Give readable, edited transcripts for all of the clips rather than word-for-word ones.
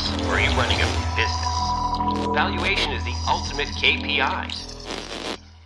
or are you running a business? Valuation is the ultimate KPI.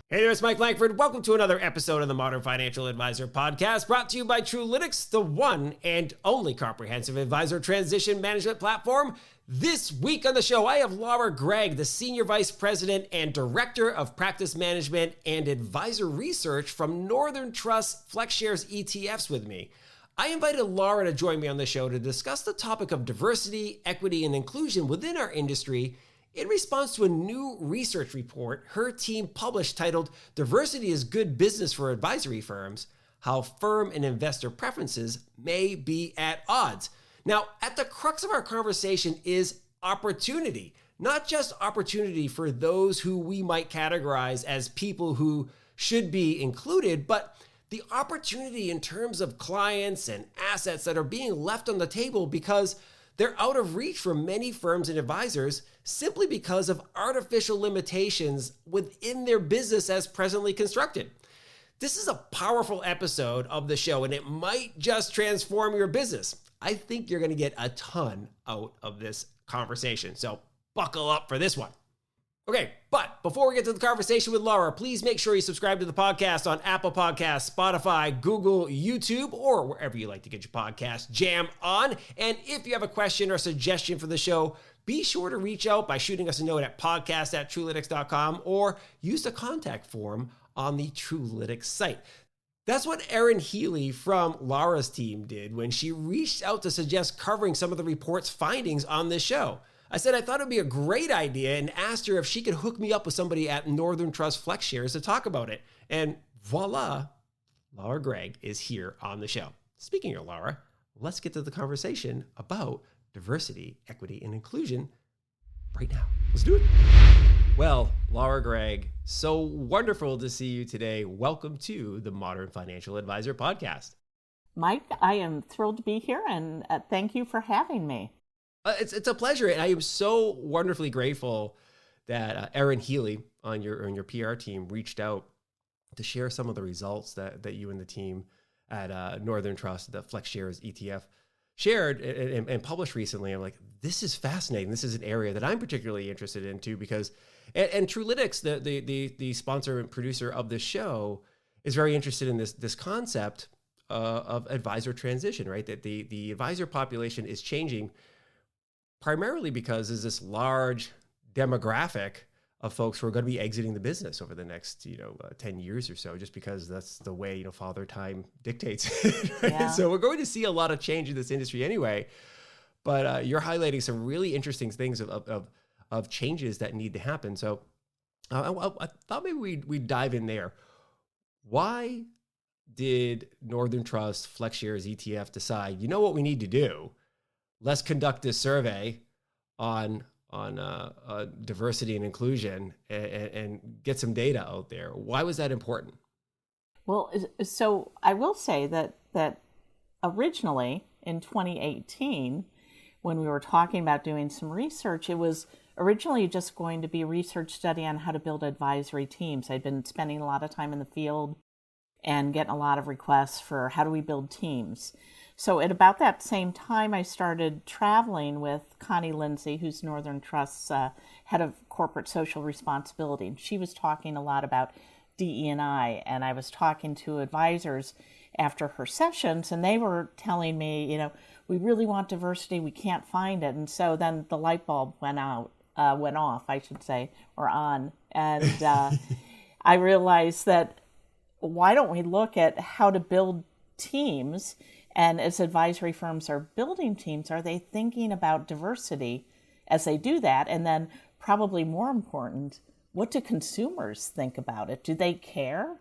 Hey there, it's Mike Langford. Welcome to another episode of the Modern Financial Advisor Podcast, brought to you by Truelytics, the one and only comprehensive advisor transition management platform. This week on the show, I have Laura Gregg, the Senior Vice President and Director of Practice Management and Advisor Research from Northern Trust FlexShares ETFs with me. I invited Laura to join me on the show to discuss the topic of diversity, equity, and inclusion within our industry in response to a new research report her team published titled "Diversity is Good Business for Advisory Firms: How Firm and Investor Preferences May Be at Odds." Now, at the crux of our conversation is opportunity, not just opportunity for those who we might categorize as people who should be included, but the opportunity in terms of clients and assets that are being left on the table because they're out of reach for many firms and advisors simply because of artificial limitations within their business as presently constructed. This is a powerful episode of the show, and it might just transform your business. I think you're going to get a ton out of this conversation, so buckle up for this one. Okay, but before we get to the conversation with Laura, please make sure you subscribe to the podcast on Apple Podcasts, Spotify, Google, YouTube, or wherever you like to get your podcast jam on. And if you have a question or suggestion for the show, be sure to reach out by shooting us a note at podcast@truelytics.com or use the contact form on the Truelytics site. That's what Erin Healy from Laura's team did when she reached out to suggest covering some of the report's findings on this show. I said I thought it would be a great idea and asked her if she could hook me up with somebody at Northern Trust FlexShares to talk about it. And voila, Laura Gregg is here on the show. Speaking of Laura, let's get to the conversation about diversity, equity, and inclusion right now. Let's do it. Well, Laura Gregg, so wonderful to see you today. Welcome to the Modern Financial Advisor Podcast. Mike, I am thrilled to be here, and thank you for having me. It's a pleasure, and I am so wonderfully grateful that Erin Healy on your PR team reached out to share some of the results that you and the team at Northern Trust, the FlexShares ETF, shared and published recently. I'm like, this is fascinating. This is an area that I'm particularly interested in too, because and Truelytics, the sponsor and producer of this show, is very interested in this concept of advisor transition, right? That the advisor population is changing primarily because there's this large demographic of folks who are going to be exiting the business over the next 10 years or so, just because that's the way Father Time dictates. Right? Yeah. So we're going to see a lot of change in this industry anyway. But you're highlighting some really interesting things of changes that need to happen. So I thought maybe we'd dive in there. Why did Northern Trust FlexShares ETF decide, what we need to do? Let's conduct this survey on diversity and inclusion and get some data out there. Why was that important? Well, so I will say that originally in 2018, when we were talking about doing some research, it was originally just going to be a research study on how to build advisory teams. I'd been spending a lot of time in the field and getting a lot of requests for how do we build teams. So at about that same time, I started traveling with Connie Lindsay, who's Northern Trust's head of corporate social responsibility. And she was talking a lot about DE&I, and I was talking to advisors after her sessions, and they were telling me, we really want diversity, we can't find it. And so then the light bulb went off, I should say, or on. And I realized that why don't we look at how to build teams? And as advisory firms are building teams, are they thinking about diversity as they do that? And then probably more important, what do consumers think about it? Do they care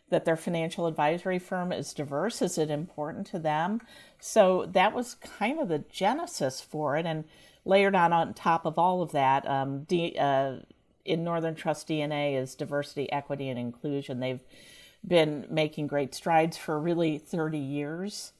that their financial advisory firm is diverse? Is it important to them? So that was kind of the genesis for it. And layered on top of all of that, in Northern Trust DNA is diversity, equity, and inclusion. They've been making great strides for really 30 years.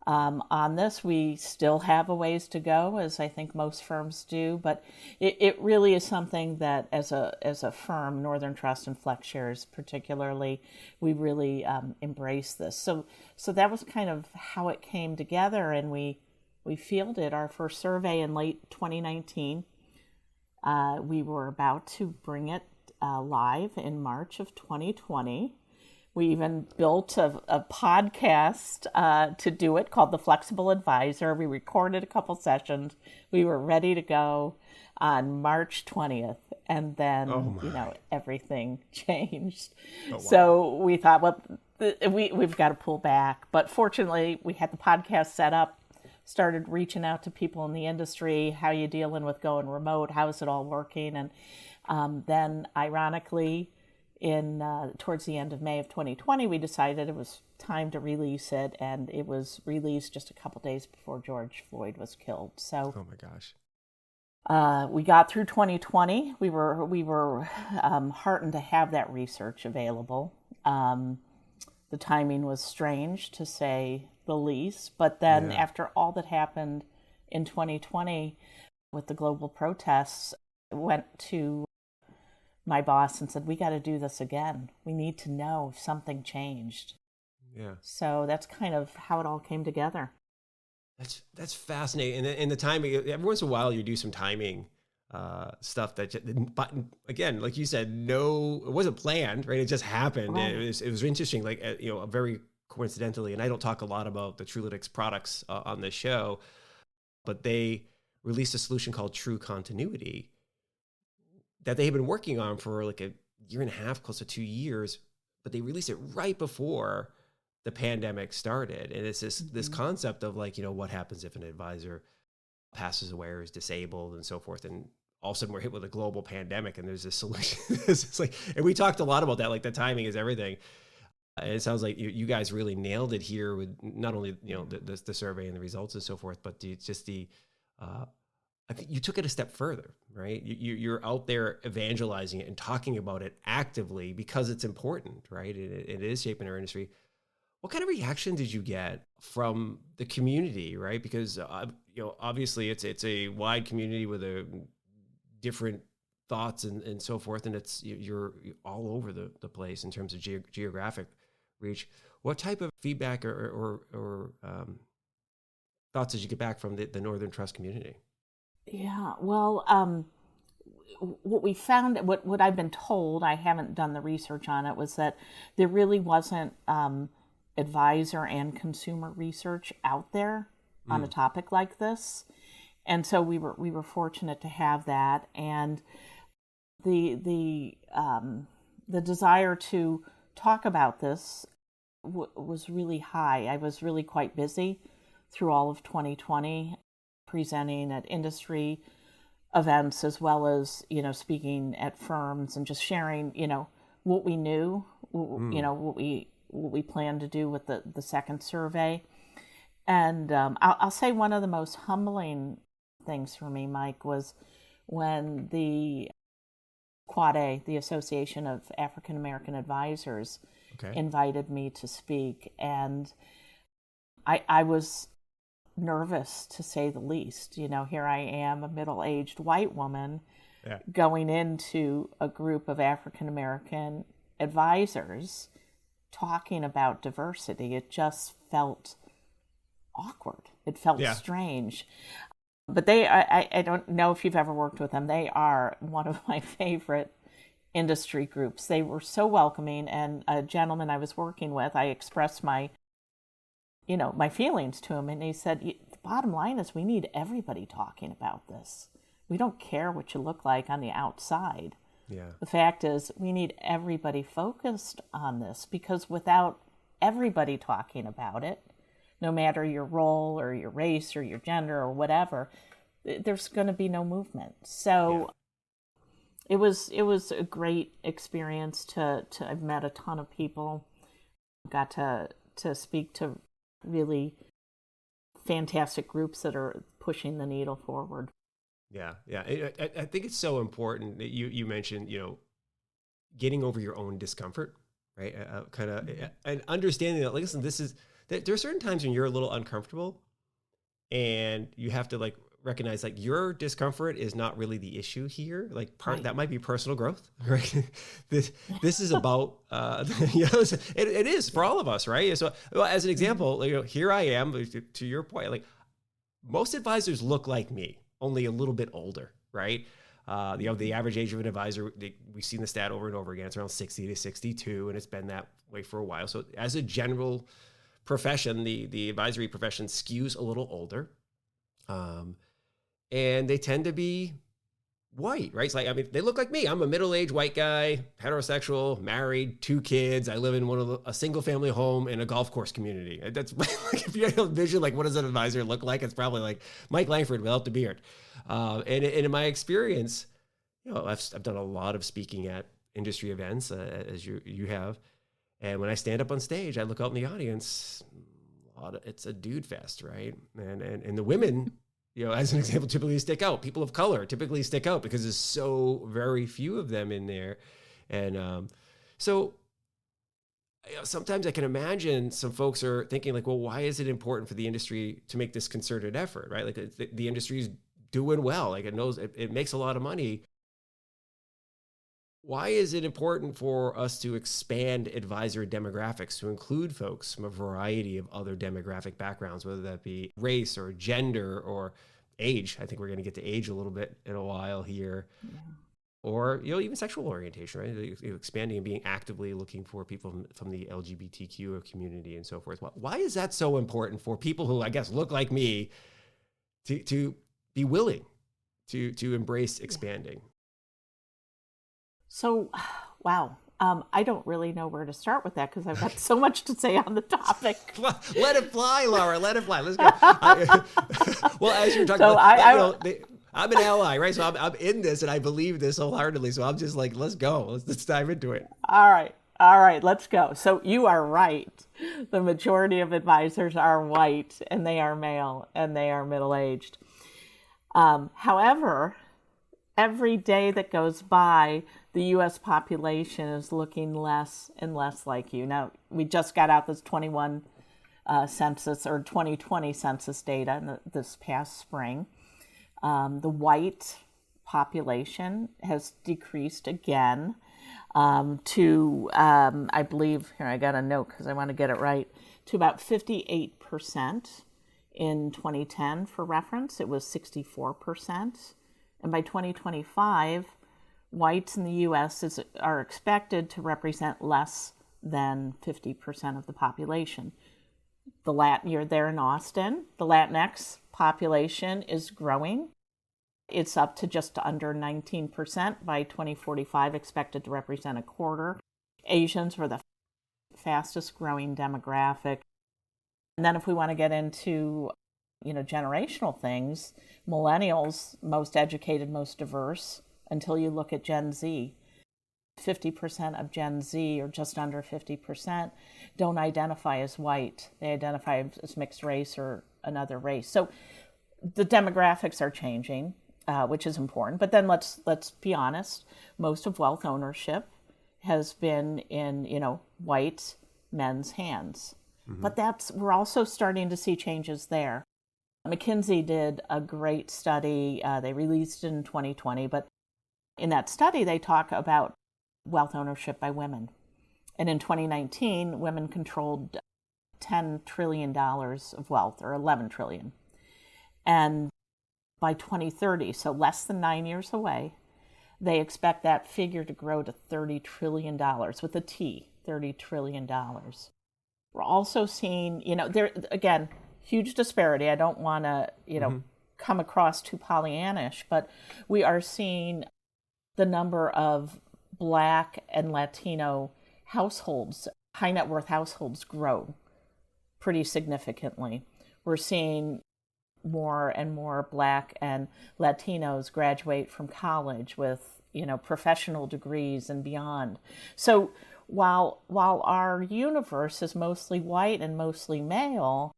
On this, we still have a ways to go, as I think most firms do, but it really is something that as a firm, Northern Trust and FlexShares particularly, we really embrace this. So that was kind of how it came together, and we we fielded our first survey in late 2019. We were about to bring it live in March of 2020. We even built a podcast to do it called The Flexible Advisor. We recorded a couple sessions. We were ready to go on March 20th. And then, everything changed. Oh, wow. So we thought, well, we've got to pull back. But fortunately, we had the podcast set up, started reaching out to people in the industry. How are you dealing with going remote? How is it all working? And then, ironically, towards the end of May of 2020, we decided it was time to release it, and it was released just a couple days before George Floyd was killed. So, oh my gosh, we got through 2020. We were heartened to have that research available. The timing was strange, to say the least. But then, after all that happened in 2020 with the global protests, I went to my boss and said, we got to do this again. We need to know if something changed. Yeah. So that's kind of how it all came together. That's fascinating. And the timing, every once in a while you do some timing stuff but again, like you said, it wasn't planned, right? It just happened. Right. It was interesting, like, very coincidentally, and I don't talk a lot about the Trulytics products on this show, but they released a solution called True Continuity that they had been working on for like a year and a half, close to 2 years, but they released it right before the pandemic started. And it's this concept of like, what happens if an advisor passes away or is disabled and so forth. And all of a sudden we're hit with a global pandemic and there's this solution. It's like, and we talked a lot about that, like the timing is everything. And it sounds like you guys really nailed it here with not only, the survey and the results and so forth, but I think you took it a step further, right? You're out there evangelizing it and talking about it actively because it's important, right? It is shaping our industry. What kind of reaction did you get from the community, right? Because obviously it's a wide community with a different thoughts and so forth, and you're all over the place in terms of geographic reach. What type of feedback or thoughts did you get back from the Northern Trust community? Yeah, well, what we found, what I've been told, I haven't done the research on it, was that there really wasn't advisor and consumer research out there on a topic like this, and so we were fortunate to have that, and the desire to talk about this was really high. I was really quite busy through all of 2020. Presenting at industry events as well as, speaking at firms and just sharing, what we knew, what we planned to do with the second survey. And I'll say one of the most humbling things for me, Mike, was when the Quad-A, the Association of African American Advisors, invited me to speak. And I was nervous, to say the least. Here I am, a middle-aged white woman, going into a group of African American advisors talking about diversity. It just felt awkward. It felt strange. But I don't know if you've ever worked with them. They are one of my favorite industry groups. They were so welcoming, and a gentleman I was working with, I expressed my feelings to him, and he said, the bottom line is we need everybody talking about this. We don't care what you look like on the outside. Yeah. The fact is we need everybody focused on this, because without everybody talking about it, no matter your role or your race or your gender or whatever, there's going to be no movement. So it was a great experience I've met a ton of people, got to speak to really fantastic groups that are pushing the needle forward. Yeah. I think it's so important that you mentioned, getting over your own discomfort, right? And understanding that, like, listen, there are certain times when you're a little uncomfortable, and you have to recognize your discomfort is not really the issue here. That might be personal growth, right? This is about it is for all of us, right? So, as an example, here I am, to your point, most advisors look like me, only a little bit older, right? The average age of an advisor, we've seen the stat over and over again. It's around 60 to 62, and it's been that way for a while. So as a general profession, the advisory profession skews a little older. And they tend to be white, right? It's like, I mean, they look like me. I'm a middle-aged white guy, heterosexual, married, 2 kids. I live in a single-family home in a golf course community. That's like, if you envision, like, what does an advisor look like? It's probably like Mike Langford without the beard. And in my experience, I've done a lot of speaking at industry events, as you have. And when I stand up on stage, I look out in the audience. It's a dude fest, right? And the women, as an example, typically stick out. People of color typically stick out because there's so very few of them in there. And so sometimes I can imagine some folks are thinking like, well, why is it important for the industry to make this concerted effort, right? Like the industry's doing well. Like it knows it makes a lot of money. Why is it important for us to expand advisor demographics to include folks from a variety of other demographic backgrounds, whether that be race or gender or age? I think we're going to get to age a little bit in a while here. Yeah. Or, even sexual orientation, right? Expanding and being actively looking for people from the LGBTQ community and so forth. Why is that so important for people who, I guess, look like me to be willing to embrace expanding? So, wow. I don't really know where to start with that because I've got so much to say on the topic. Let it fly, Laura. Let it fly. Let's go. Well, as you're talking so about, I'm an ally, right? So I'm in this and I believe this wholeheartedly. So I'm just like, let's go. Let's dive into it. All right, let's go. So you are right. The majority of advisors are white and they are male and they are middle-aged. However, every day that goes by, the U.S. population is looking less and less like you. Now, we just got out this 21 census or 2020 census data this past spring. The white population has decreased again to, I believe, here I got a note because I want to get it right, to about 58% in 2010 for reference. It was 64%. And by 2025, whites in the U.S. are expected to represent less than 50% of the population. You're there in Austin. The Latinx population is growing. It's up to just under 19% by 2045, expected to represent a quarter. Asians were the fastest growing demographic. And then if we want to get into generational things, millennials, most educated, most diverse, until you look at Gen Z. 50% of Gen Z, or just under 50%, don't identify as white. They identify as mixed race or another race. So the demographics are changing, which is important. But then let's be honest, most of wealth ownership has been in, white men's hands. Mm-hmm. But we're also starting to see changes there. McKinsey did a great study. They released it in 2020, but in that study, they talk about wealth ownership by women. And in 2019, women controlled $10 trillion of wealth, or $11 trillion. And by 2030, so less than 9 years away, they expect that figure to grow to $30 trillion with a T, $30 trillion. We're also seeing, there, again, huge disparity. I don't want to, come across too Pollyannish, but we are seeing the number of Black and Latino households, high net worth households, grow pretty significantly. We're seeing more and more Black and Latinos graduate from college with, professional degrees and beyond. So while our universe is mostly white and mostly male,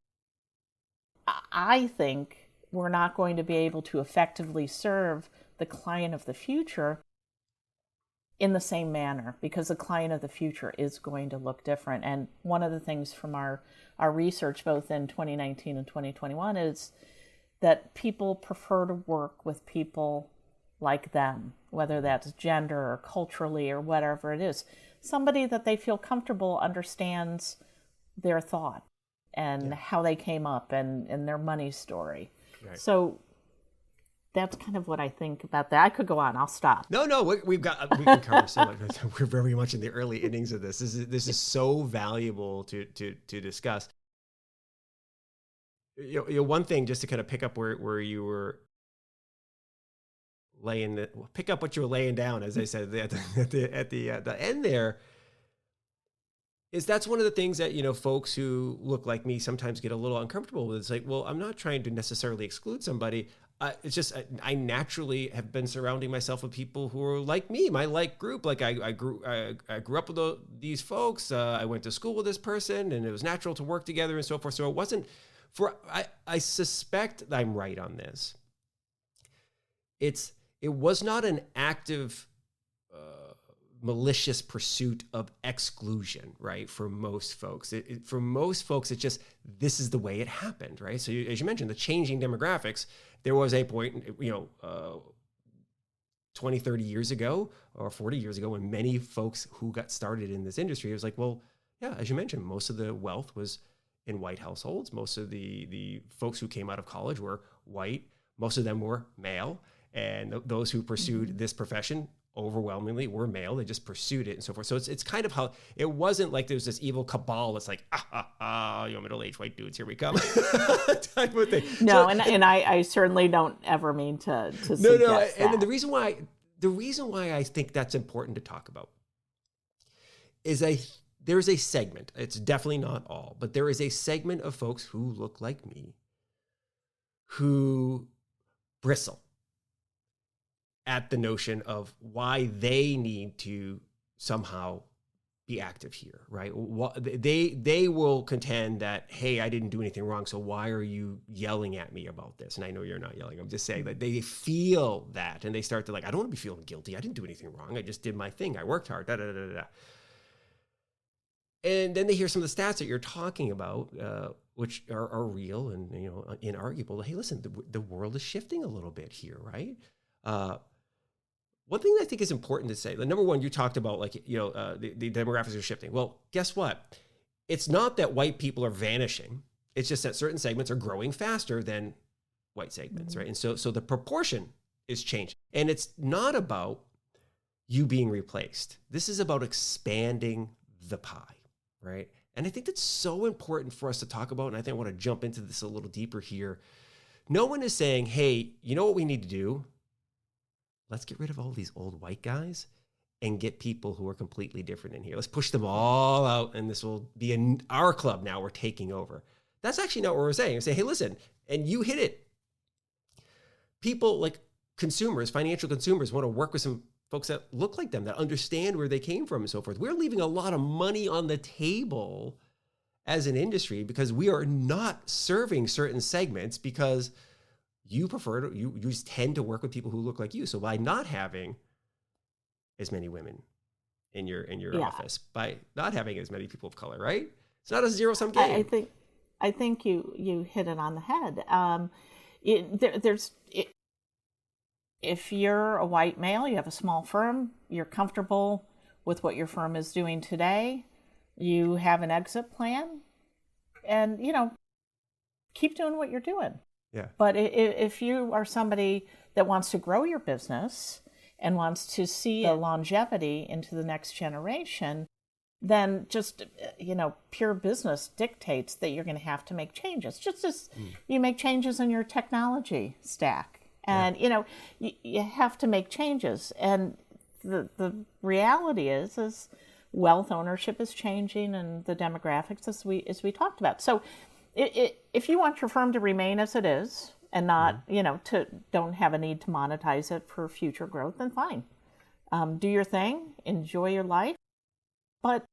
I think we're not going to be able to effectively serve the client of the future in the same manner, because the client of the future is going to look different. And one of the things from our research, both in 2019 and 2021, is that people prefer to work with people like them, whether that's gender or culturally or whatever it is. Somebody that they feel comfortable understands their thought and how they came up and their money story. Right. So that's kind of what I think about that. I could go on. I'll stop. No, we can cover so much. We're very much in the early innings of this. This is so valuable to discuss. One thing, just to kind of pick up where you were pick up what you were laying down, as I said at the end there, is that's one of the things that, folks who look like me sometimes get a little uncomfortable with. It's like, well, I'm not trying to necessarily exclude somebody. It's just I naturally have been surrounding myself with people who are like me, my like group. Like I grew up with these folks. I went to school with this person, and it was natural to work together and so forth. So it wasn't I suspect I'm right on this. It was not an active, malicious pursuit of exclusion, right? For most folks, for most folks, it's just, this is the way it happened, right? So as you mentioned, the changing demographics, there was a point, 20, 30 years ago or 40 years ago, when many folks who got started in this industry, it was like, well, yeah, as you mentioned, most of the wealth was in white households. Most of the folks who came out of college were white. Most of them were male. And those who pursued this profession overwhelmingly were male. They just pursued it and so forth. So it's kind of how it wasn't like there was this evil cabal that's like, middle-aged white dudes, here we come, type of thing. No, so, and I certainly don't ever mean to suggest that. And the reason why I think that's important to talk about is there's a segment. It's definitely not all, but there is a segment of folks who look like me, who bristle at the notion of why they need to somehow be active here, right? They will contend that, hey, I didn't do anything wrong, so why are you yelling at me about this? And I know you're not yelling. I'm just saying that they feel that, and they start to I don't want to be feeling guilty. I didn't do anything wrong. I just did my thing. I worked hard. Da da da da. And then they hear some of the stats that you're talking about, which are real and inarguable. Hey, listen, the world is shifting a little bit here, right? One thing I think is important to say, number one, you talked about the demographics are shifting. Well, guess what? It's not that white people are vanishing. It's just that certain segments are growing faster than white segments, right? And so the proportion is changing. And it's not about you being replaced. This is about expanding the pie, right? And I think that's so important for us to talk about. And I think I want to jump into this a little deeper here. No one is saying, hey, you know what we need to do? Let's get rid of all these old white guys and get people who are completely different in here. Let's push them all out, and this will be our club now. We're taking over. That's actually not what we're saying. We say, hey, listen, and you hit it. People like consumers, financial consumers, want to work with some folks that look like them, that understand where they came from and so forth. We're leaving a lot of money on the table as an industry because we are not serving certain segments because you just tend to work with people who look like you. So by not having as many women in your office, by not having as many people of color, right? It's not a zero-sum game. I think you hit it on the head. If you're a white male, you have a small firm, you're comfortable with what your firm is doing today, you have an exit plan, and keep doing what you're doing. Yeah. But if you are somebody that wants to grow your business and wants to see the longevity into the next generation, then just, pure business dictates that you're going to have to make changes. Just as you make changes in your technology stack. And, you have to make changes. And the reality is wealth ownership is changing and the demographics as we talked about. So if you want your firm to remain as it is and not, don't have a need to monetize it for future growth, then fine. Do your thing, enjoy your life. But,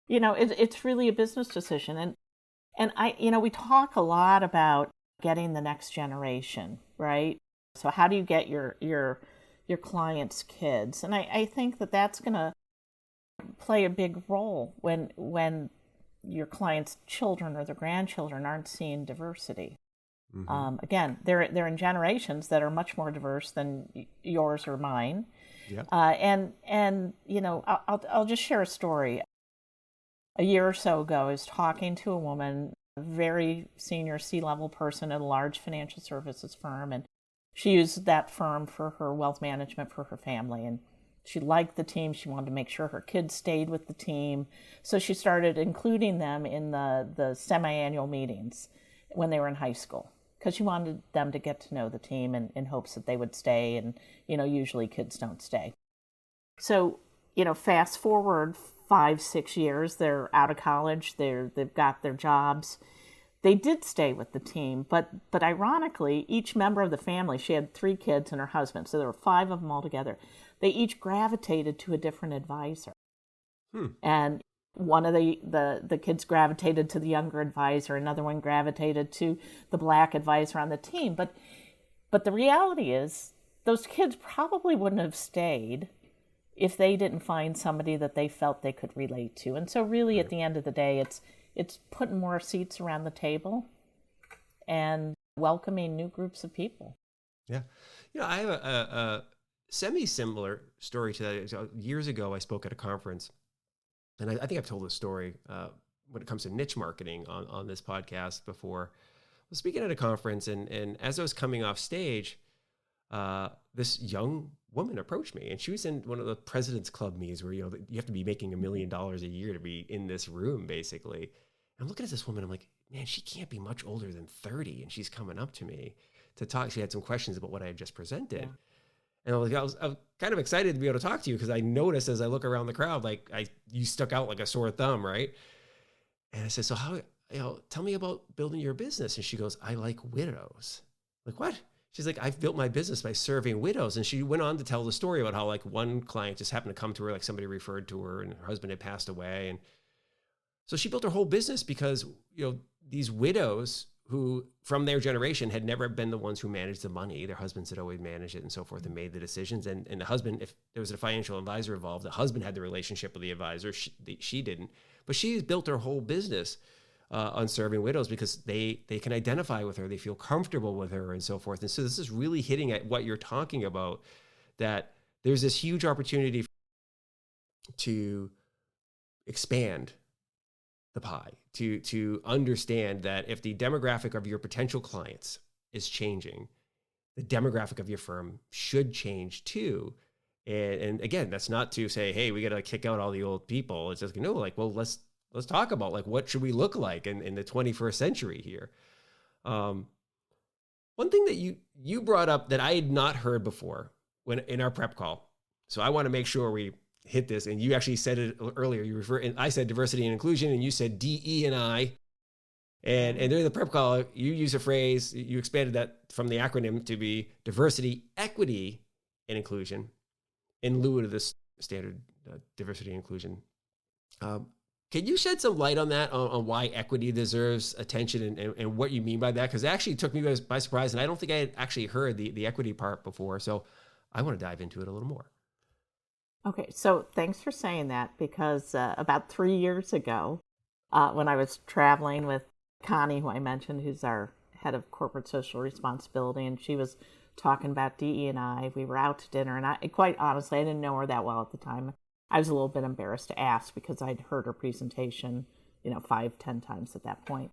it's really a business decision. And we talk a lot about getting the next generation, right? So how do you get your clients' kids? And I think that that's going to play a big role when your clients' children or their grandchildren aren't seeing diversity. Mm-hmm. Again, they're in generations that are much more diverse than yours or mine. Yep. I'll just share a story. A year or so ago, I was talking to a woman very senior C-level person at a large financial services firm, and she used that firm for her wealth management for her family. And she liked the team. She wanted to make sure her kids stayed with the team. So she started including them in the semi-annual meetings when they were in high school, because she wanted them to get to know the team in hopes that they would stay. And, usually kids don't stay. So, fast forward 5-6 years, they're out of college, they've got their jobs. They did stay with the team, but ironically, each member of the family, she had 3 kids and her husband, so there were 5 of them all together. They each gravitated to a different advisor. And one of the kids gravitated to the younger advisor, another one gravitated to the black advisor on the team. But the reality is, those kids probably wouldn't have stayed if they didn't find somebody that they felt they could relate to. And so really, at the end of the day, it's putting more seats around the table and welcoming new groups of people. Yeah. I have a semi-similar story to that. So years ago, I spoke at a conference, and I think I've told this story when it comes to niche marketing on this podcast before. I was speaking at a conference, and as I was coming off stage, this young woman approached me, and she was in one of the President's Club meetings where, you have to be making $1 million a year to be in this room, basically. And I'm looking at this woman, I'm like, man, she can't be much older than 30. And she's coming up to me to talk. She had some questions about what I had just presented. Yeah. And I was kind of excited to be able to talk to you, because I noticed as I look around the crowd, like you stuck out like a sore thumb, right? And I said, so how, tell me about building your business. And she goes, I like widows. I'm like, what? She's like, I've built my business by serving widows. And she went on to tell the story about how, like, one client just happened to come to her, like somebody referred to her, and her husband had passed away. And so she built her whole business because, these widows who from their generation had never been the ones who managed the money. Their husbands had always managed it and so forth and made the decisions. And the husband, if there was a financial advisor involved, the husband had the relationship with the advisor. She didn't. But she's built her whole business on serving widows because they can identify with her, they feel comfortable with her, and so forth. And so this is really hitting at what you're talking about, that there's this huge opportunity to expand the pie, to understand that if the demographic of your potential clients is changing, the demographic of your firm should change too. And again, that's not to say, hey, we got to kick out all the old people. It's just, well, let's talk about, like, what should we look like in the 21st century here. One thing that you brought up that I had not heard before when in our prep call, so I want to make sure we hit this, and you actually said it earlier. And I said diversity and inclusion, and you said DE&I. And during the prep call, you used a phrase, you expanded that from the acronym to be diversity, equity, and inclusion in lieu of this standard diversity and inclusion. Can you shed some light on that, on why equity deserves attention and what you mean by that? Because it actually took me by surprise, and I don't think I had actually heard the equity part before. So I want to dive into it a little more. Okay, so thanks for saying that, because about 3 years ago, when I was traveling with Connie, who I mentioned, who's our head of corporate social responsibility, and she was talking about DE&I, we were out to dinner, and I quite honestly, I didn't know her that well at the time. I was a little bit embarrassed to ask because I'd heard her presentation, 5-10 times at that point.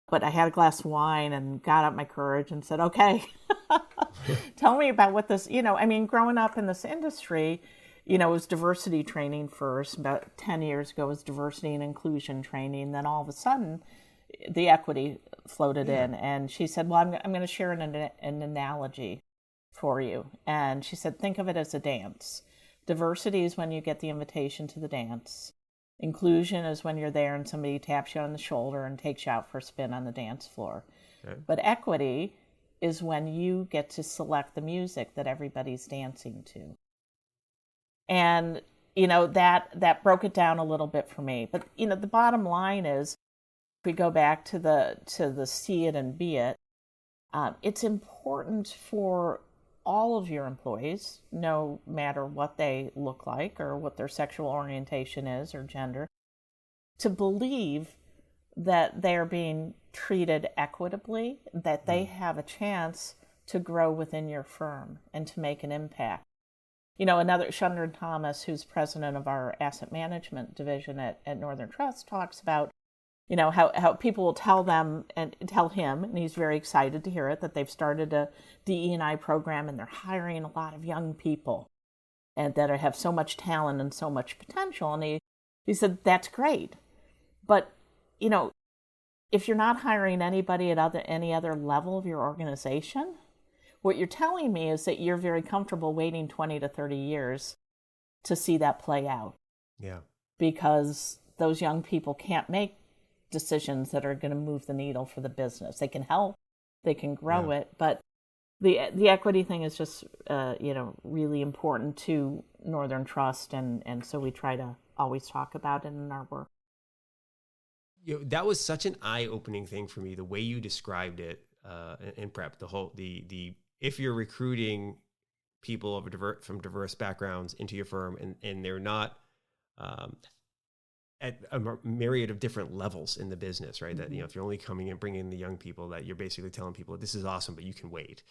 But I had a glass of wine and got up my courage and said, okay, tell me about what this, growing up in this industry, it was diversity training first. About 10 years ago, it was diversity and inclusion training. Then all of a sudden, the equity floated in. And she said, well, I'm going to share an analogy for you. And she said, think of it as a dance. Diversity is when you get the invitation to the dance. Inclusion is when you're there and somebody taps you on the shoulder and takes you out for a spin on the dance floor. Okay. But equity is when you get to select the music that everybody's dancing to. And, that broke it down a little bit for me. But, the bottom line is, if we go back to the see it and be it, it's important for all of your employees, no matter what they look like or what their sexual orientation is or gender, to believe that they're being treated equitably, that they have a chance to grow within your firm and to make an impact. Another, Shundra Thomas, who's president of our asset management division at Northern Trust, talks about, how people will tell them and tell him, and he's very excited to hear it, that they've started a DE&I program and they're hiring a lot of young people and that have so much talent and so much potential. And he said, that's great. But, if you're not hiring anybody at any other level of your organization, what you're telling me is that you're very comfortable waiting 20 to 30 years to see that play out. Yeah. Because those young people can't make decisions that are going to move the needle for the business. They can help, they can grow it, but the equity thing is just really important to Northern Trust, and so we try to always talk about it in our work. That was such an eye-opening thing for me, the way you described it in prep. The if you're recruiting people from diverse backgrounds into your firm, and they're not at a myriad of different levels in the business, right? Mm-hmm. That if you're only coming and bringing in the young people, that you're basically telling people this is awesome, but you can wait.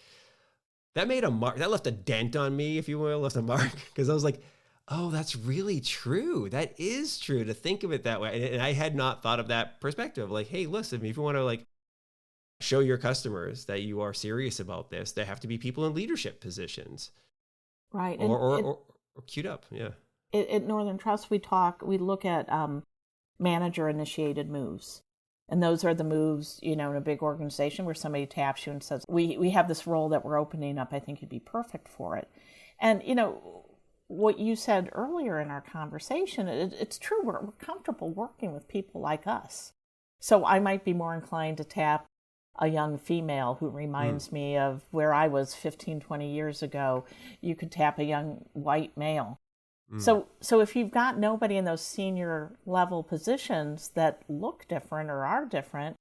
That made a mark. That left a dent on me, if you will, left a mark, because I was like, oh, that's really true. That is true, to think of it that way. And I had not thought of that perspective. Like, hey, listen, if you want to show your customers that you are serious about this, there have to be people in leadership positions. Right. Or queued up. Yeah. At Northern Trust, we look at manager-initiated moves. And those are the moves, in a big organization where somebody taps you and says, we have this role that we're opening up. I think you'd be perfect for it. And, what you said earlier in our conversation, it's true. We're comfortable working with people like us. So I might be more inclined to tap a young female who reminds me of where I was 15, 20 years ago. You could tap a young white male. So if you've got nobody in those senior level positions that look different or are different,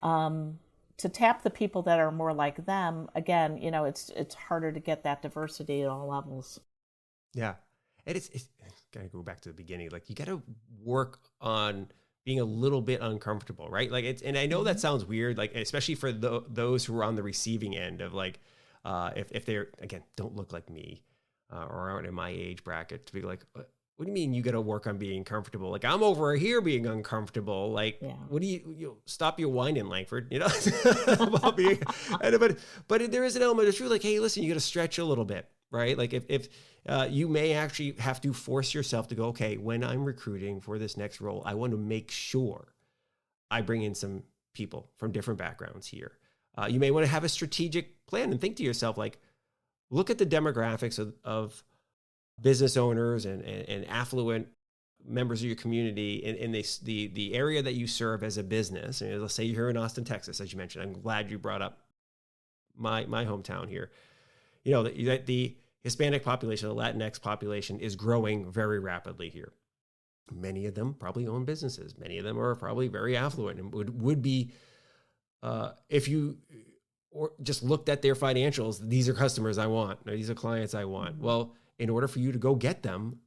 to tap the people that are more like them, again, it's harder to get that diversity at all levels. Yeah. And it's got to go back to the beginning. You got to work on being a little bit uncomfortable, right? And I know that sounds weird, especially for those who are on the receiving end of if they're, again, don't look like me or aren't in my age bracket, to be like, what do you mean you got to work on being comfortable? I'm over here being uncomfortable. What do you stop your whining, Langford, about being, but there is an element of truth. Hey, listen, you got to stretch a little bit, right? If you may actually have to force yourself to go, okay, when I'm recruiting for this next role, I want to make sure I bring in some people from different backgrounds here. You may want to have a strategic plan and think to yourself, look at the demographics of business owners and affluent members of your community in the area that you serve as a business. And let's say you're here in Austin, Texas, as you mentioned. I'm glad you brought up my hometown here. The Hispanic population, the Latinx population, is growing very rapidly here. Many of them probably own businesses. Many of them are probably very affluent and would be, if you or just looked at their financials, these are customers I want, or these are clients I want. Well, in order for you to go get them,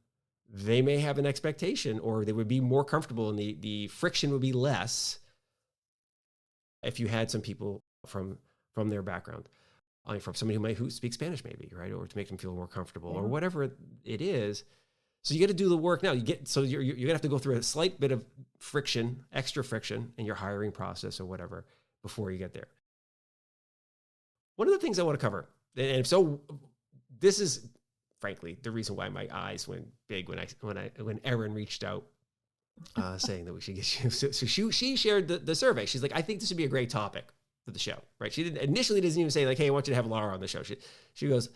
they may have an expectation, or they would be more comfortable, and the friction would be less if you had some people from their background. From somebody who speaks Spanish, maybe, right? Or to make them feel more comfortable, or whatever it is. So you got to do the work now. You're gonna have to go through a slight bit of friction, extra friction in your hiring process or whatever before you get there. One of the things I want to cover, and so this is frankly the reason why my eyes went big when Erin reached out saying that we should get you. So she shared the survey. She's like, I think this would be a great topic for the show, right? She initially doesn't even say hey, I want you to have Laura on the show. She goes,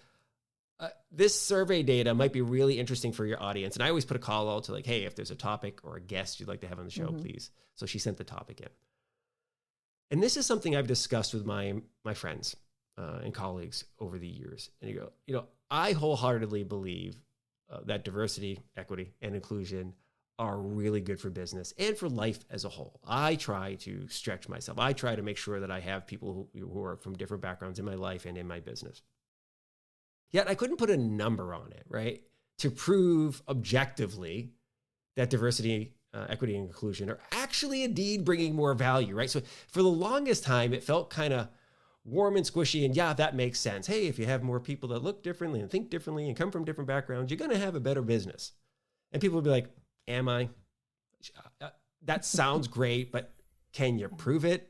this survey data might be really interesting for your audience. And I always put a call out to hey, if there's a topic or a guest you'd like to have on the show, please. So she sent the topic in. And this is something I've discussed with my friends and colleagues over the years. And you go, I wholeheartedly believe that diversity, equity, and inclusion are really good for business and for life as a whole. I try to stretch myself. I try to make sure that I have people who are from different backgrounds in my life and in my business. Yet I couldn't put a number on it, right? To prove objectively that diversity, equity, and inclusion are actually indeed bringing more value, right? So for the longest time, it felt kind of warm and squishy, and yeah, that makes sense. Hey, if you have more people that look differently and think differently and come from different backgrounds, you're going to have a better business. And people will be like, am I? That sounds great, but can you prove it?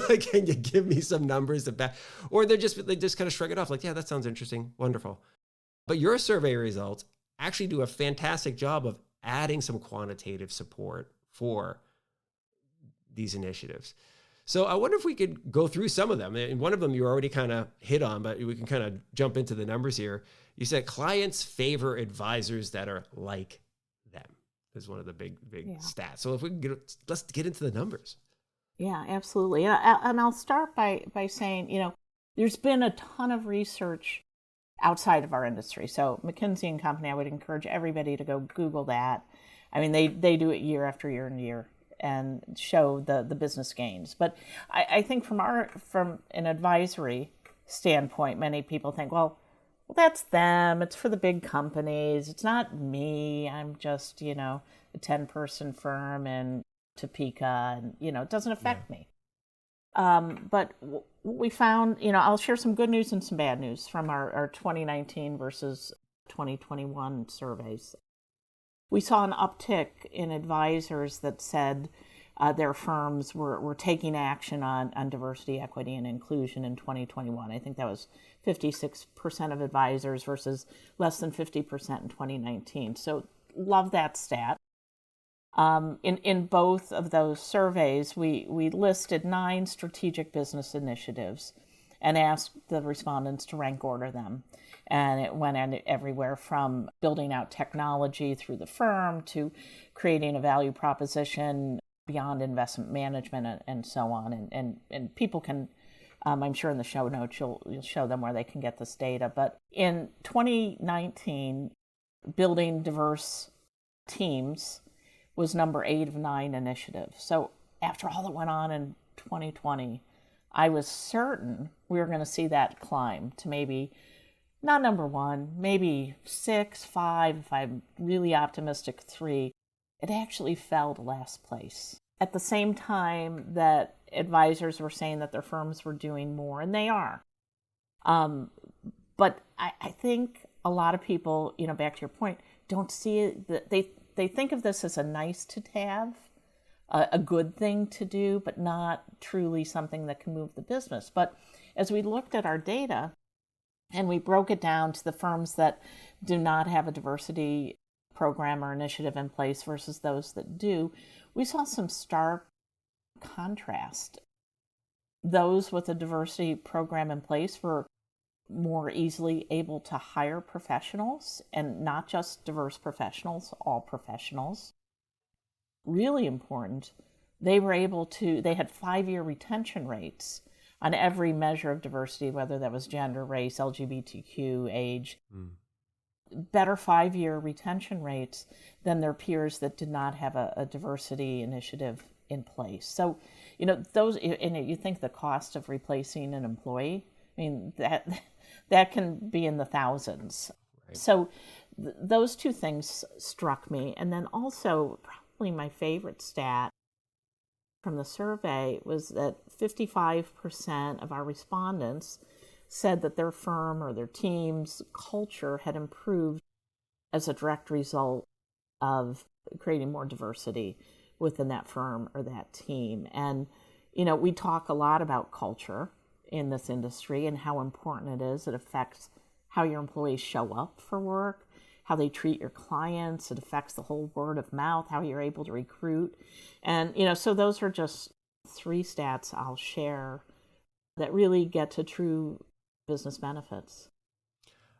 Like, can you give me some numbers about, or they just kind of shrug it off like, yeah, that sounds interesting. Wonderful. But your survey results actually do a fantastic job of adding some quantitative support for these initiatives. So I wonder if we could go through some of them. And one of them you already kind of hit on, but we can kind of jump into the numbers here. You said clients favor advisors that are like them is one of the big stats. So if we can let's get into the numbers. Yeah, absolutely. And I'll start by saying, there's been a ton of research outside of our industry. So McKinsey and Company, I would encourage everybody to go Google that. I mean, they do it year after year and year and show the business gains. But I think from an advisory standpoint, many people think, well, that's them. It's for the big companies. It's not me. I'm just, a 10-person firm in Topeka, and, it doesn't affect me. But we found, I'll share some good news and some bad news from our 2019 versus 2021 surveys. We saw an uptick in advisors that said their firms were taking action on diversity, equity, and inclusion in 2021. I think that was 56% of advisors versus less than 50% in 2019. So love that stat. In both of those surveys, we listed 9 strategic business initiatives and asked the respondents to rank order them. And it went everywhere from building out technology through the firm to creating a value proposition beyond investment management and so on. And people can, I'm sure in the show notes, you'll show them where they can get this data. But in 2019, building diverse teams was number 8 of 9 initiatives. So after all that went on in 2020, I was certain we were going to see that climb to maybe not number 1, maybe 6, 5, if I'm really optimistic, 3. It actually fell to last place. At the same time that advisors were saying that their firms were doing more, and they are. But I think a lot of people, back to your point, don't see it. They think of this as a nice to have, a good thing to do, but not truly something that can move the business. But as we looked at our data and we broke it down to the firms that do not have a diversity program or initiative in place versus those that do, we saw some stark contrast. Those with a diversity program in place were more easily able to hire professionals, and not just diverse professionals, all professionals. Really important, they had 5-year retention rates on every measure of diversity, whether that was gender, race, LGBTQ, age. Better 5-year retention rates than their peers that did not have a diversity initiative in place. So, those, and you think the cost of replacing an employee, I mean, that can be in the thousands. Right. So those 2 things struck me. And then also, probably my favorite stat from the survey was that 55% of our respondents said that their firm or their team's culture had improved as a direct result of creating more diversity within that firm or that team. And, we talk a lot about culture in this industry and how important it is. It affects how your employees show up for work, how they treat your clients. It affects the whole word of mouth, how you're able to recruit. And, so those are just 3 stats I'll share that really get to true business benefits.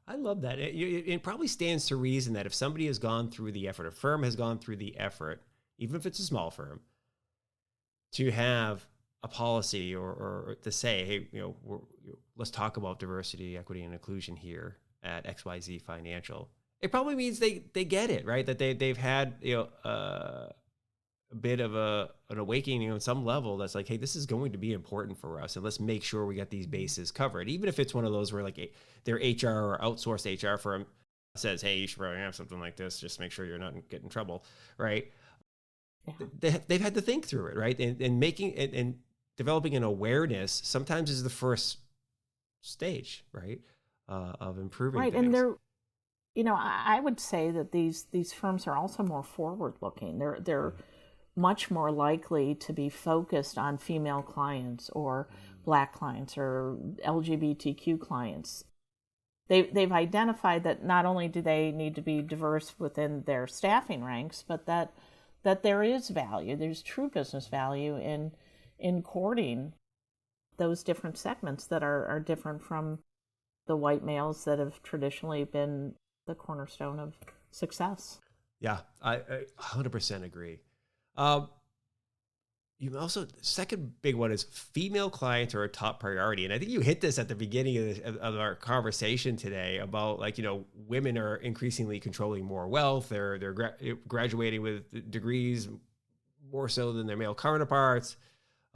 I love that. It probably stands to reason that if somebody has gone through the effort, a firm has gone through the effort, even if it's a small firm, to have a policy or to say, hey, let's talk about diversity, equity, and inclusion here at XYZ Financial. It probably means they get it, right? That they've had a bit of an awakening on some level that's like, hey, this is going to be important for us, and let's make sure we get these bases covered. Even if it's one of those where like their HR or outsourced HR firm says, hey, you should probably have something like this, just make sure you're not getting in trouble, right? Yeah. They've had to think through it, right? And making and developing an awareness sometimes is the first stage, right, of improving things. And they're, I would say that these firms are also more forward-looking. They're much more likely to be focused on female clients or Black clients or LGBTQ clients. They've identified that not only do they need to be diverse within their staffing ranks, but that there is value, there's true business value in courting those different segments that are different from the white males that have traditionally been the cornerstone of success. Yeah, I 100% agree. You also, second big one is female clients are a top priority. And I think you hit this at the beginning of our conversation today about, like, women are increasingly controlling more wealth. They're graduating with degrees more so than their male counterparts.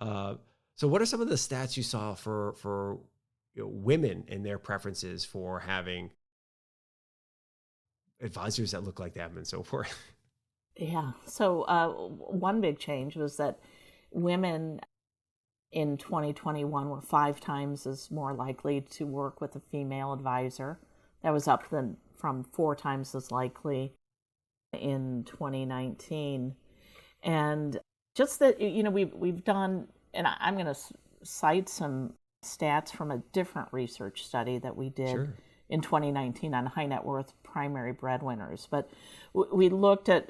So what are some of the stats you saw for women and their preferences for having advisors that look like them and so forth? Yeah. So one big change was that women in 2021 were 5 times as more likely to work with a female advisor. That was up from 4 times as likely in 2019. And just that, we've done, and I'm going to cite some stats from a different research study that we did Sure. in 2019 on high net worth primary breadwinners. But we looked at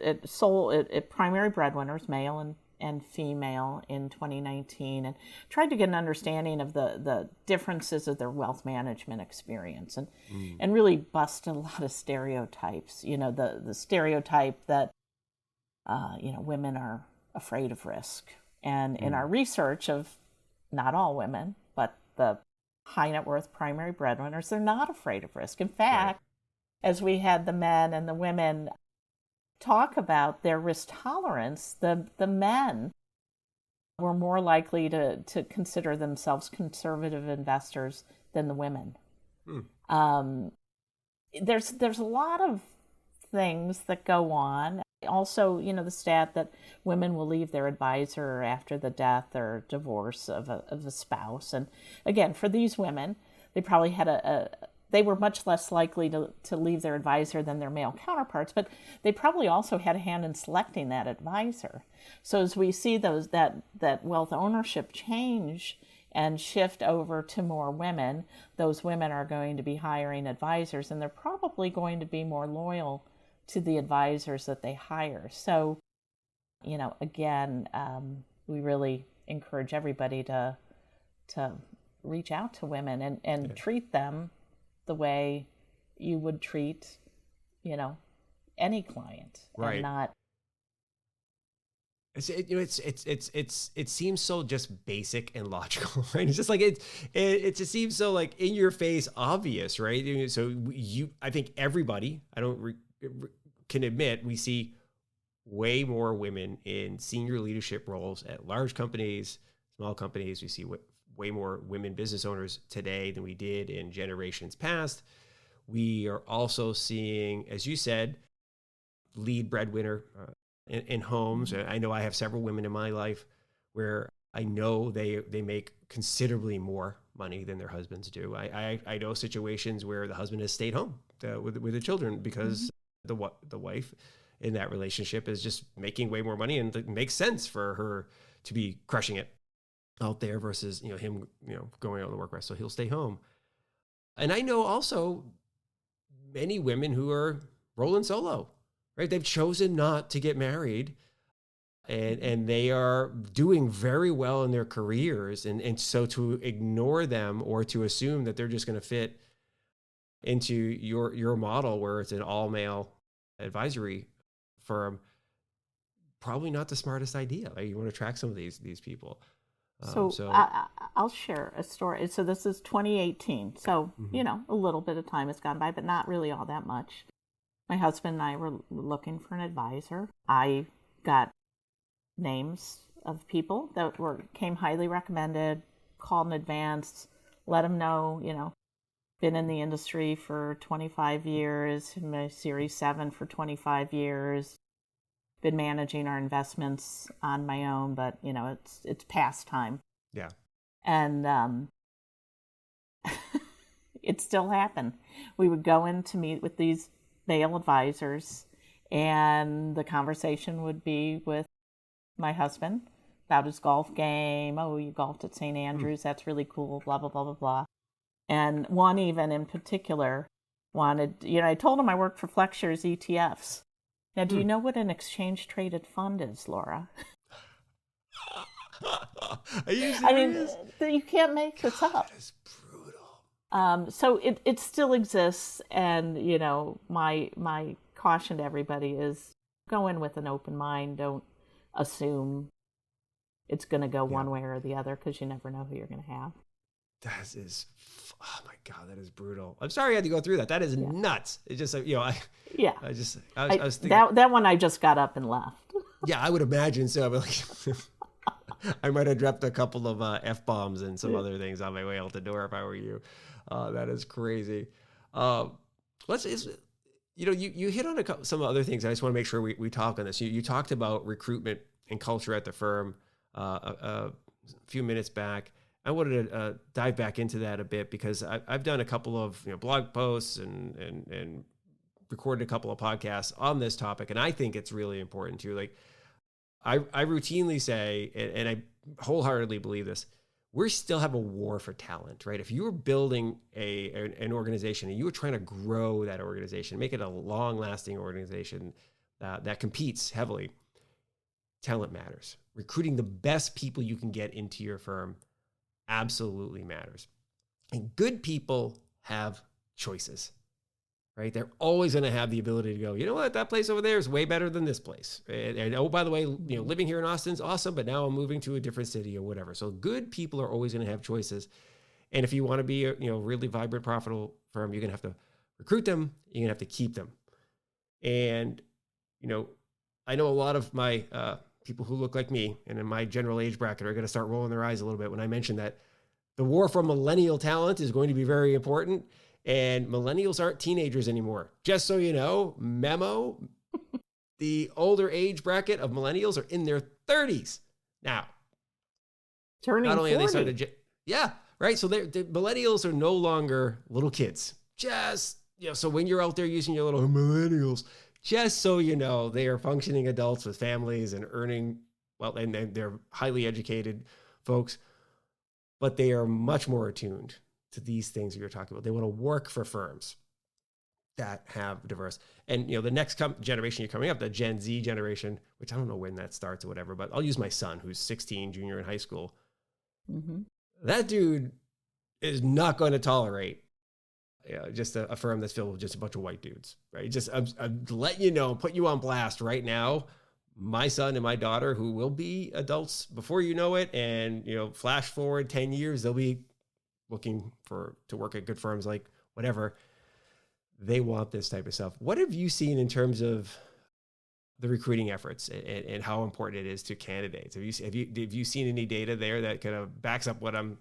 primary breadwinners, male and female, in 2019, and tried to get an understanding of the differences of their wealth management experience, and really bust a lot of stereotypes. The stereotype that women are afraid of risk. And in our research of not all women, but the high net worth primary breadwinners, they're not afraid of risk. In fact, as we had the men and the women talk about their risk tolerance, the men were more likely to consider themselves conservative investors than the women. There's a lot of things that go on. Also, the stat that women will leave their advisor after the death or divorce of a spouse. And again, for these women, they probably had they were much less likely to leave their advisor than their male counterparts, but they probably also had a hand in selecting that advisor. So as we see that wealth ownership change and shift over to more women, those women are going to be hiring advisors, and they're probably going to be more loyal to the advisors that they hire. So, again, we really encourage everybody to reach out to women and treat them the way you would treat, any client, Right. and not. It seems so just basic and logical, right? It's just like it just seems so like in your face obvious, right? So I think everybody, can admit, we see way more women in senior leadership roles at large companies, small companies. We see way more women business owners today than we did in generations past. We are also seeing, as you said, lead breadwinner in homes. I know I have several women in my life where I know they make considerably more money than their husbands do. I know situations where the husband has stayed home with the children because the wife in that relationship is just making way more money, and it makes sense for her to be crushing it out there versus him going out to work, right? So he'll stay home. And I know also many women who are rolling solo, right? They've chosen not to get married, and they are doing very well in their careers, and so to ignore them or to assume that they're just going to fit into your model where it's an all male advisory firm, probably not the smartest idea. Like, you want to track some of these people. I'll share a story. So this is 2018. So, a little bit of time has gone by, but not really all that much. My husband and I were looking for an advisor. I got names of people that came highly recommended, called in advance, let them know, been in the industry for 25 years, in my Series 7 for 25 years, been managing our investments on my own, but it's past time. Yeah. And it still happened. We would go in to meet with these male advisors, and the conversation would be with my husband, about his golf game. Oh, you golfed at St. Andrews. That's really cool, blah, blah, blah, blah, blah. And one even in particular wanted, I told him I worked for Flexshares ETFs. Now, do you know what an exchange-traded fund is, Laura? Are you serious? I mean, you can't make this up. That is brutal. So it still exists, and my caution to everybody is go in with an open mind. Don't assume it's going to go one way or the other, because you never know who you're going to have. That is, oh my God, that is brutal. I'm sorry I had to go through that. That is nuts. It's just, I was thinking that one I just got up and left. Yeah, I would imagine so. But I might have dropped a couple of F-bombs and some other things on my way out the door if I were you. That is crazy. You hit on some other things. I just want to make sure we talk on this. You talked about recruitment and culture at the firm a few minutes back. I wanted to dive back into that a bit, because I've done a couple of blog posts and recorded a couple of podcasts on this topic, and I think it's really important too. Like I routinely say, and I wholeheartedly believe this, we still have a war for talent, right? If you were building an organization and you were trying to grow that organization, make it a long-lasting organization that competes heavily, talent matters. Recruiting the best people you can get into your firm absolutely matters. And good people have choices, right? They're always going to have the ability to go, you know what, that place over there is way better than this place. And oh, by the way, living here in Austin's awesome, but now I'm moving to a different city or whatever. So good people are always going to have choices. And if you want to be a really vibrant, profitable firm, you're going to have to recruit them. You're going to have to keep them. And, I know a lot of my people who look like me and in my general age bracket are going to start rolling their eyes a little bit when I mention that the war for millennial talent is going to be very important. And millennials aren't teenagers anymore. Just so you know, memo, the older age bracket of millennials are in their 30s now. Turning not only 40. Are they starting to, yeah, right. So the millennials are no longer little kids. Just, so when you're out there using your little millennials, just so you know, they are functioning adults with families and earning well, and they're highly educated folks, but they are much more attuned to these things that you're talking about. They want to work for firms that have diverse. And, the next generation you're coming up, the Gen Z generation, which I don't know when that starts or whatever, but I'll use my son who's 16, junior in high school. Mm-hmm. That dude is not going to tolerate just a firm that's filled with just a bunch of white dudes, right? Just I'm letting you know, put you on blast right now. My son and my daughter, who will be adults before you know it, and flash forward 10 years, they'll be looking to work at good firms like whatever. They want this type of stuff. What have you seen in terms of the recruiting efforts and how important it is to candidates? Have you seen any data there that kind of backs up what I'm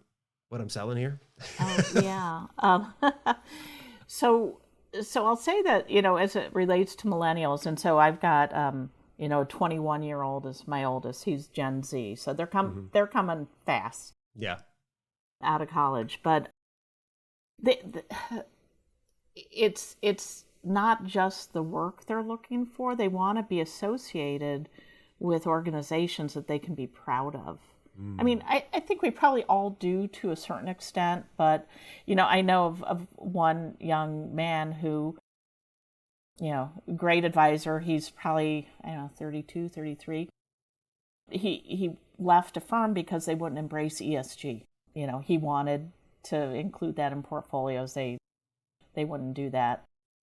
selling here? Yeah. So I'll say that, as it relates to millennials, and so I've got, a 21-year-old is my oldest. He's Gen Z. So they're coming fast. Yeah. Out of college. But it's not just the work they're looking for. They want to be associated with organizations that they can be proud of. I mean, I think we probably all do to a certain extent, but, I know of one young man who, great advisor. He's probably, 32, 33. He left a firm because they wouldn't embrace ESG. He wanted to include that in portfolios. They wouldn't do that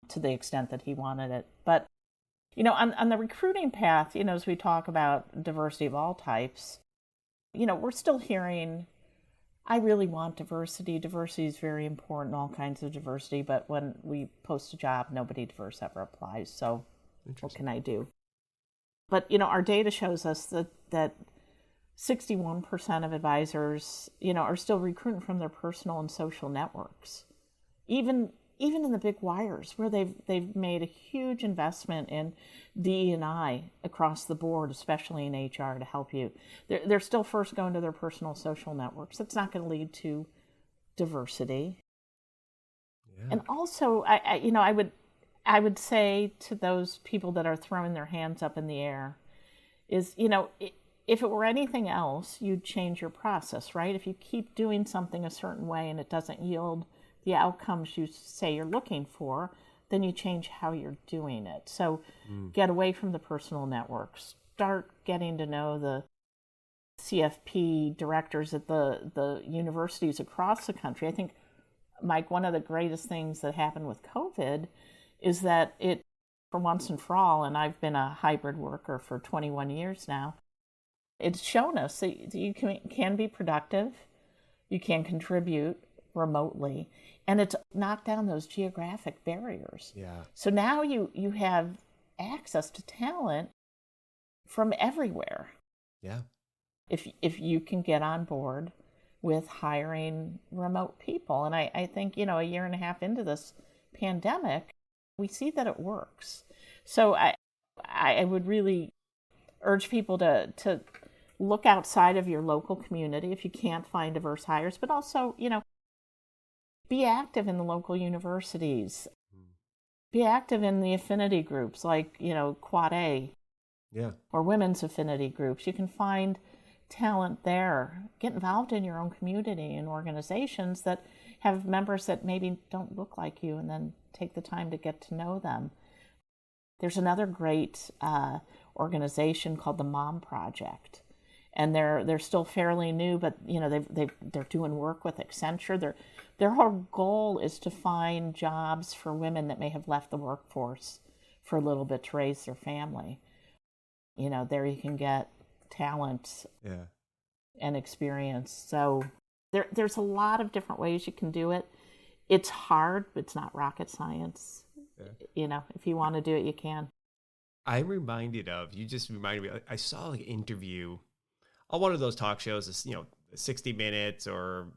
to the extent that he wanted it. But, on the recruiting path, as we talk about diversity of all types, we're still hearing, I really want diversity. Diversity is very important, all kinds of diversity. But when we post a job, nobody diverse ever applies. So what can I do? But, our data shows us that 61% of advisors, are still recruiting from their personal and social networks. Even in the big wires, where they've made a huge investment in DE&I across the board, especially in HR, to help you. They're still first going to their personal social networks. That's not going to lead to diversity. Yeah. And also, I would say to those people that are throwing their hands up in the air is, if it were anything else, you'd change your process, right? If you keep doing something a certain way and it doesn't yield the outcomes you say you're looking for, then you change how you're doing it. So get away from the personal networks. Start getting to know the CFP directors at the universities across the country. I think, Mike, one of the greatest things that happened with COVID is that it, for once and for all, and I've been a hybrid worker for 21 years now, it's shown us that you can be productive, you can contribute remotely, and it's knocked down those geographic barriers. Yeah. So now you have access to talent from everywhere. Yeah. If you can get on board with hiring remote people. And I think, a year and a half into this pandemic, we see that it works. So I would really urge people to look outside of your local community if you can't find diverse hires, but also, be active in the local universities. Be active in the affinity groups like, Quad A. Yeah. Or women's affinity groups. You can find talent there. Get involved in your own community and organizations that have members that maybe don't look like you, and then take the time to get to know them. There's another great organization called the Mom Project, and they're still fairly new, but they're doing work with Accenture. Their whole goal is to find jobs for women that may have left the workforce for a little bit to raise their family. There you can get talent and experience. So there's a lot of different ways you can do it. It's hard, but it's not rocket science. Yeah. If you want to do it, you can. I'm reminded of, you just reminded me, I saw an interview on one of those talk shows, 60 Minutes or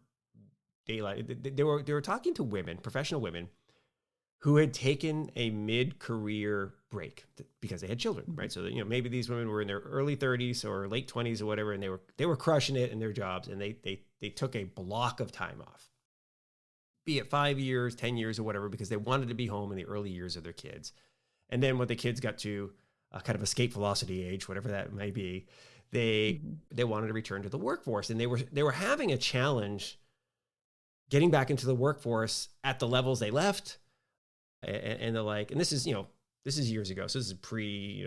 Daylight. They were talking to women, professional women, who had taken a mid-career break because they had children, right? So that, maybe these women were in their early 30s or late 20s or whatever, and they were crushing it in their jobs, and they took a block of time off, be it 5 years, 10 years, or whatever, because they wanted to be home in the early years of their kids. And then when the kids got to a kind of escape velocity age, whatever that may be, they wanted to return to the workforce, and they were having a challenge getting back into the workforce at the levels they left. And the like, and this is years ago. So this is pre,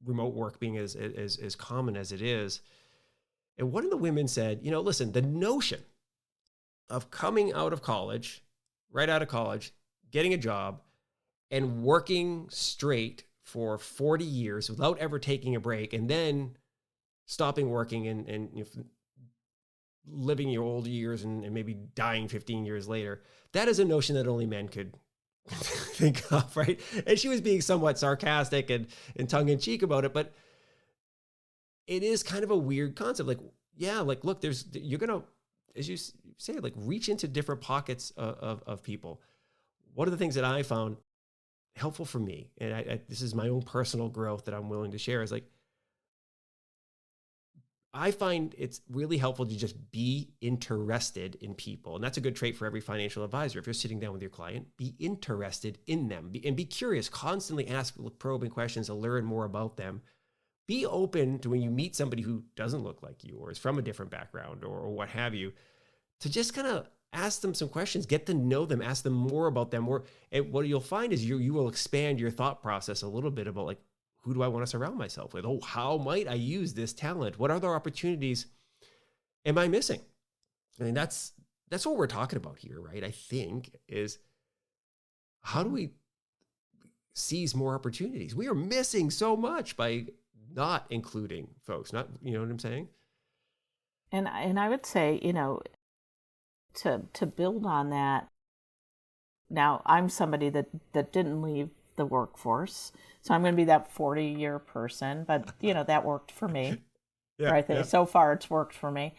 remote work being as common as it is. And one of the women said, listen, the notion of coming out of college, right out of college, getting a job and working straight for 40 years without ever taking a break, and then stopping working and living your old years and maybe dying 15 years later, that is a notion that only men could think of, right? And she was being somewhat sarcastic and tongue-in-cheek about it, but it is kind of a weird concept. Look, you're going to, as you say, reach into different pockets of people. One of the things that I found helpful for me, and this is my own personal growth that I'm willing to share, is I find it's really helpful to just be interested in people. And that's a good trait for every financial advisor. If you're sitting down with your client, be interested in them and be curious, constantly ask probing questions to learn more about them. Be open to when you meet somebody who doesn't look like you or is from a different background or what have you, to just kind of ask them some questions, get to know them, ask them more about them. And what you'll find is you will expand your thought process a little bit about who do I want to surround myself with? Oh, how might I use this talent? What other opportunities am I missing? I mean, that's what we're talking about here, right? I think is how do we seize more opportunities? We are missing so much by not including folks. Not, you know what I'm saying? And I would say, to build on that. Now, I'm somebody that didn't leave the workforce, so I'm going to be that 40-year person, but that worked for me. Yeah, right? Yeah. So far it's worked for me.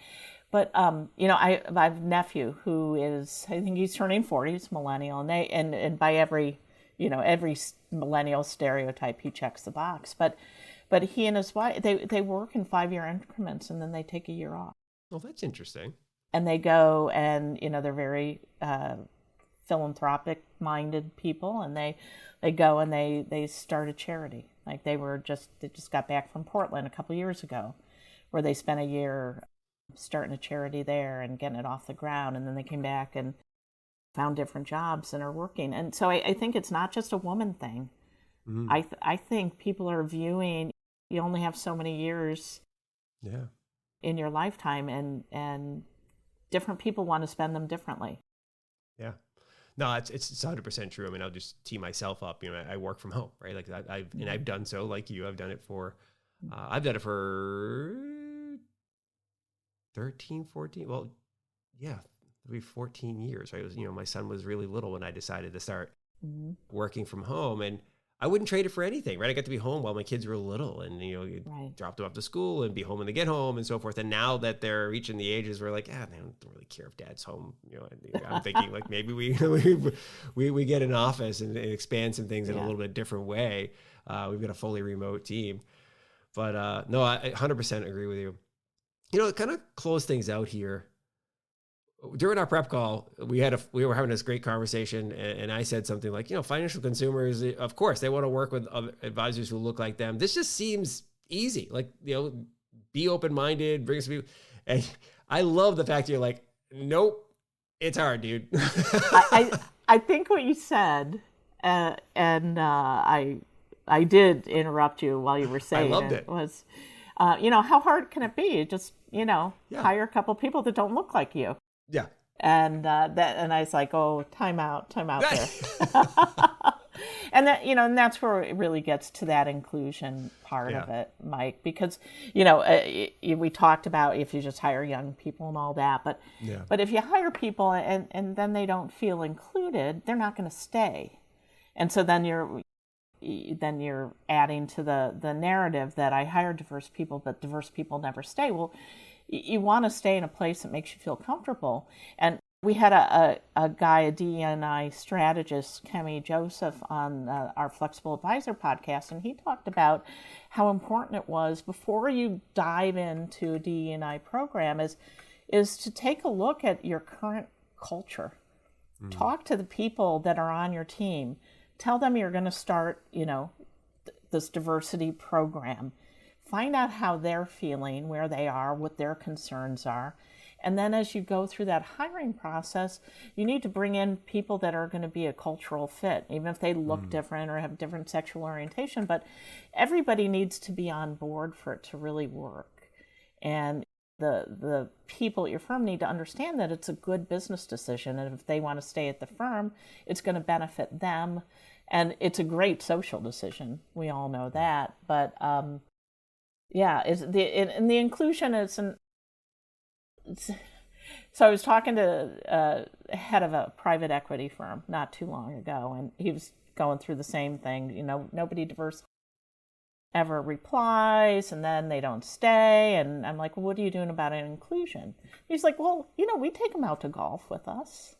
But I have a nephew who is, I think he's turning 40, he's millennial, and by every millennial stereotype he checks the box. But he and his wife, they work in 5-year increments, and then they take a year off. Well, that's interesting. And they go and they're very philanthropic minded people, and they go and they start a charity. Like they just got back from Portland a couple years ago, where they spent a year starting a charity there and getting it off the ground, and then they came back and found different jobs and are working. And so I think it's not just a woman thing. Mm. I think people are viewing, you only have so many years in your lifetime, and different people want to spend them differently. Yeah. No, it's 100% true. I mean, I'll just tee myself up. You know, I work from home, right? Like I've done so like you. I've done it for 13, 14. Well, yeah, it'll be 14 years, right? It was, my son was really little when I decided to start working from home, and I wouldn't trade it for anything, right? I got to be home while my kids were little, and drop them off to school and be home when they get home and so forth. And now that they're reaching the ages where like, they don't really care if dad's home. I'm thinking like maybe we get an office and expand some things in a little bit different way. We've got a fully remote team, but no, I 100% agree with you. Kind of close things out here. During our prep call, we were having this great conversation, and I said something like, financial consumers, of course, they want to work with other advisors who look like them. This just seems easy. Like, be open-minded, bring some people. And I love the fact you're like, nope, it's hard, dude. I think what you said, and I did interrupt you while you were saying I loved it. Was, how hard can it be? Just, hire a couple people that don't look like you. Yeah. And and I was like, oh, time out there. And that, and that's where it really gets to that inclusion part of it, Mike, because, we talked about if you just hire young people and all that, but if you hire people and then they don't feel included, they're not going to stay. And so then you're adding to the narrative that I hire diverse people, but diverse people never stay. Well, you want to stay in a place that makes you feel comfortable. And we had a guy, a DE&I strategist, Kemi Joseph, on our Flexible Advisor podcast, and he talked about how important it was before you dive into a DE&I program is to take a look at your current culture. Talk to the people that are on your team. Tell them you're going to start, this diversity program. Find out how they're feeling, where they are, what their concerns are. And then as you go through that hiring process, you need to bring in people that are going to be a cultural fit, even if they look different or have different sexual orientation. But everybody needs to be on board for it to really work. And the people at your firm need to understand that it's a good business decision. And if they want to stay at the firm, it's going to benefit them. And it's a great social decision. We all know that. But the inclusion isn't. So I was talking to a head of a private equity firm not too long ago, and he was going through the same thing. Nobody diverse ever replies, and then they don't stay. And I'm like, well, what are you doing about inclusion? He's like, well, we take them out to golf with us.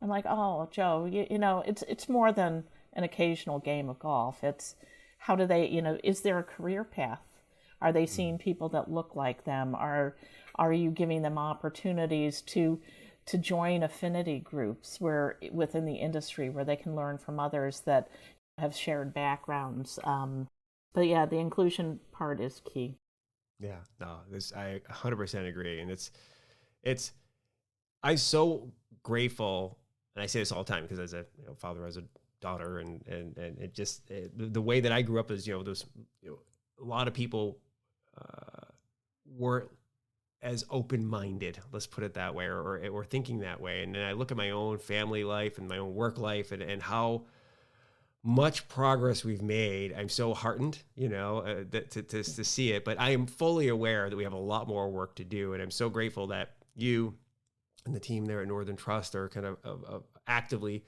I'm like, oh, Joe, it's more than an occasional game of golf. It's how do they, is there a career path? Are they seeing people that look like them? Are you giving them opportunities to join affinity groups where within the industry where they can learn from others that have shared backgrounds? But yeah, the inclusion part is key. Yeah, no, I 100% agree, and I'm so grateful, and I say this all the time because as a father, as a daughter, and it just the way that I grew up is those a lot of people weren't as open-minded, let's put it that way, or thinking that way. And then I look at my own family life and my own work life and how much progress we've made. I'm so heartened, to see it, but I am fully aware that we have a lot more work to do. And I'm so grateful that you and the team there at Northern Trust are kind of actively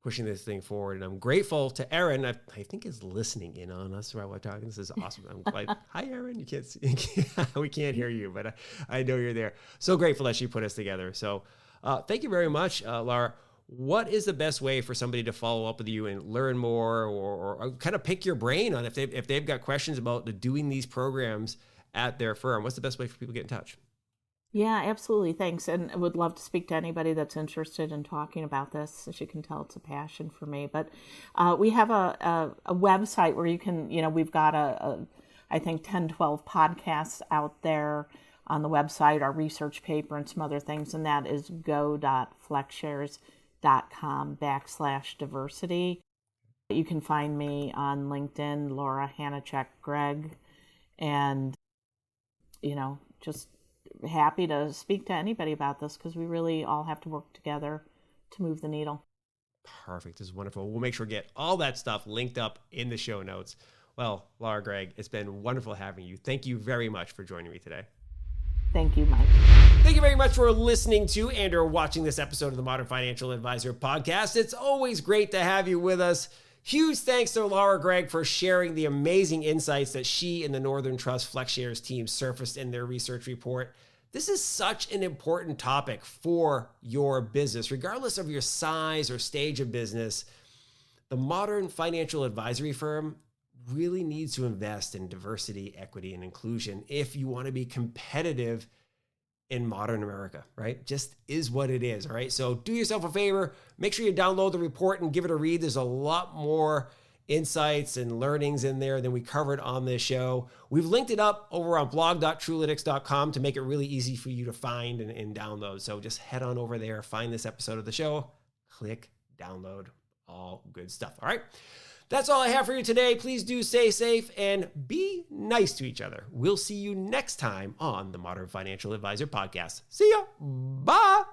pushing this thing forward. And I'm grateful to Erin, I think is listening in on us while we're talking. This is awesome. I'm like, hi, Erin. You can't see, we can't hear you, but I know you're there. So grateful that she put us together. So thank you very much, Laura. What is the best way for somebody to follow up with you and learn more or kind of pick your brain on if they've got questions about doing these programs at their firm? What's the best way for people to get in touch? Yeah, absolutely. Thanks. And I would love to speak to anybody that's interested in talking about this. As you can tell, it's a passion for me. But we have a website where you can, we've got I think 10, 12 podcasts out there on the website, our research paper and some other things. And that is go.flexshares.com/diversity. You can find me on LinkedIn, Laura Hanachek Gregg, and, just happy to speak to anybody about this because we really all have to work together to move the needle. Perfect. This is wonderful. We'll make sure to get all that stuff linked up in the show notes. Well, Laura Gregg, it's been wonderful having you. Thank you very much for joining me today. Thank you, Mike. Thank you very much for listening to and or watching this episode of the Modern Financial Advisor podcast. It's always great to have you with us. Huge thanks to Laura Gregg for sharing the amazing insights that she and the Northern Trust FlexShares team surfaced in their research report. This is such an important topic for your business, regardless of your size or stage of business. The modern financial advisory firm really needs to invest in diversity, equity, and inclusion if you want to be competitive in modern America, right? Just is what it is, all right? So do yourself a favor, make sure you download the report and give it a read. There's a lot more insights and learnings in there than we covered on this show. We've linked it up over on blog.truelytics.com to make it really easy for you to find and download. So just head on over there, find this episode of the show, click download, all good stuff, all right? That's all I have for you today. Please do stay safe and be nice to each other. We'll see you next time on the Modern Financial Advisor podcast. See ya. Bye.